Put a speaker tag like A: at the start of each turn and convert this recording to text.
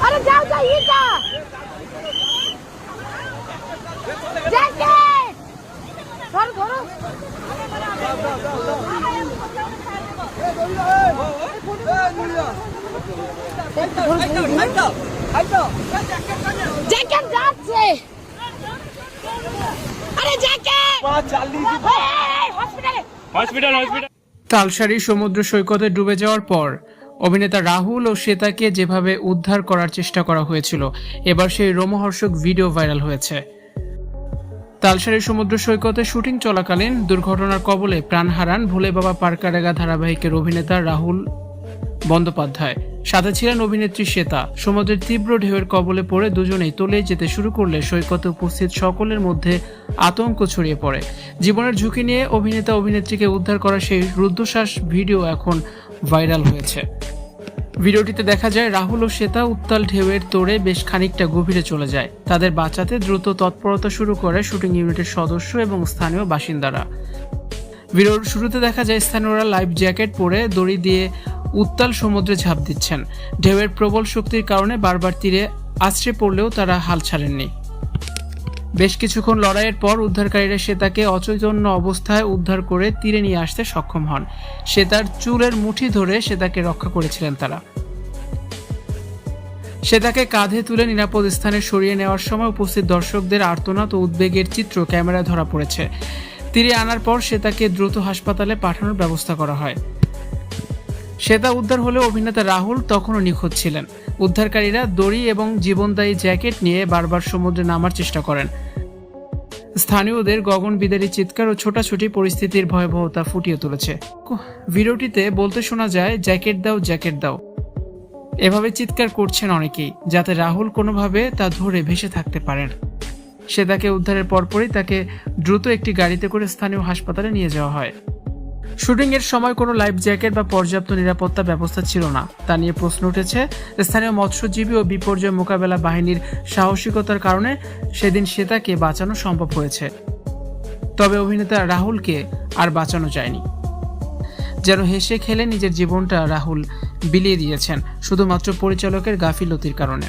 A: আরে যাও যাও এটা জ্যাকেট ধরো ধরো জ্যাকেট যাচ্ছে আরে জ্যাকেট হসপিটালে
B: তালসারি সমুদ্র সৈকতে ডুবে যাওয়ার পর অভিনেতা রাহুল ও শ্বেতাকে যেভাবে উদ্ধার করার চেষ্টা করা হয়েছিল, এবার সেই রোমহর্ষক ভিডিও ভাইরাল হয়েছে। তালসারি সমুদ্র সৈকতে শুটিং চলাকালীন দুর্ঘটনার কবলে প্রাণ হারান ভোলে বাবা পারকারেগা ধারাবাহিকের অভিনেতা রাহুল বন্দ্যোপাধ্যায়। সাথে ছিলেন অভিনেত্রী শ্বেতা। সমুদ্রের তীব্র ঢেউয়ের কবলে পড়ে দুজনেই তলিয়ে যেতে শুরু করলে সৈকতে উপস্থিত সকলের মধ্যে আতঙ্ক ছড়িয়ে পড়ে। জীবনের ঝুঁকি নিয়ে অভিনেতা অভিনেত্রীকে উদ্ধার করা সেই রুদ্ধশ্বাস ভিডিও এখন ভাইরাল হয়েছে। ভিডিওটিতে দেখা যায় রাহুল ও শ্বেতা উত্তাল ঢেউয়ের তোড়ে বেশ খানিকটা গভীরে চলে যায়। তাদের বাঁচাতে দ্রুত তৎপরতা শুরু করে শুটিং ইউনিটের সদস্য এবং স্থানীয় বাসিন্দারা। ভিডিওর শুরুতে দেখা যায় স্থানীয়রা লাইফ জ্যাকেট পরে দড়ি দিয়ে উত্তাল সমুদ্রে ঝাঁপ দিচ্ছেন। ঢেউয়ের প্রবল শক্তির কারণে বারবার তীরে আছড়ে পড়লেও তারা হাল ছাড়েননি। বেশ কিছুক্ষণ লড়াইয়ের পর উদ্ধারকারীরা শ্বেতাকে অচৈতন্য অবস্থায় উদ্ধার করে তীরে নিয়ে আসতে সক্ষম হন। শ্বেতার চুলের মুঠি ধরে শ্বেতাকে রক্ষা করেছিলেন তারা। শ্বেতাকে কাঁধে তুলে নিরাপদ স্থানে সরিয়ে নেওয়ার সময় উপস্থিত দর্শকদের আর্তনাদ ও উদ্বেগের চিত্র ক্যামেরায় ধরা পড়েছে। তীরে আনার পর শ্বেতাকে দ্রুত হাসপাতালে পাঠানোর ব্যবস্থা করা হয়। শ্বেতা উদ্ধার হলেও অভিনেতা রাহুল তখনও নিখোঁজ ছিলেন। উদ্ধারকারীরা দড়ি এবং জীবনদায়ী জ্যাকেট নিয়ে বারবার সমুদ্রে নামার চেষ্টা করেন। স্থানীয়দের গগনবিদারী চিৎকার ও ছোটাছুটি পরিস্থিতির ভয়াবহতা ফুটিয়ে তুলেছে। ভিডিওটিতে বলতে শোনা যায়, জ্যাকেট দাও জ্যাকেট দাও। এভাবে চিৎকার করছেন অনেকেই, যাতে রাহুল কোনোভাবে তা ধরে ভেসে থাকতে পারেন। শ্বেতাকে উদ্ধারের পরপরই তাকে দ্রুত একটি গাড়িতে করে স্থানীয় হাসপাতালে নিয়ে যাওয়া হয়। শুটিং এর সময় কোনো লাইফ জ্যাকেট বা পর্যাপ্ত নিরাপত্তা ব্যবস্থা ছিল না, তা নিয়ে প্রশ্ন উঠেছে। স্থানীয় মৎস্যজীবী ও বিপর্যয় মোকাবেলা বাহিনীর সাহসিকতার কারণে সেদিন শ্বেতাকে বাঁচানো সম্ভব হয়েছে। তবে অভিনেতা রাহুলকে আর বাঁচানো যায়নি। যেন হেসে খেলে নিজের জীবনটা রাহুল বিলিয়ে দিয়েছেন শুধুমাত্র পরিচালকের গাফিলতির কারণে।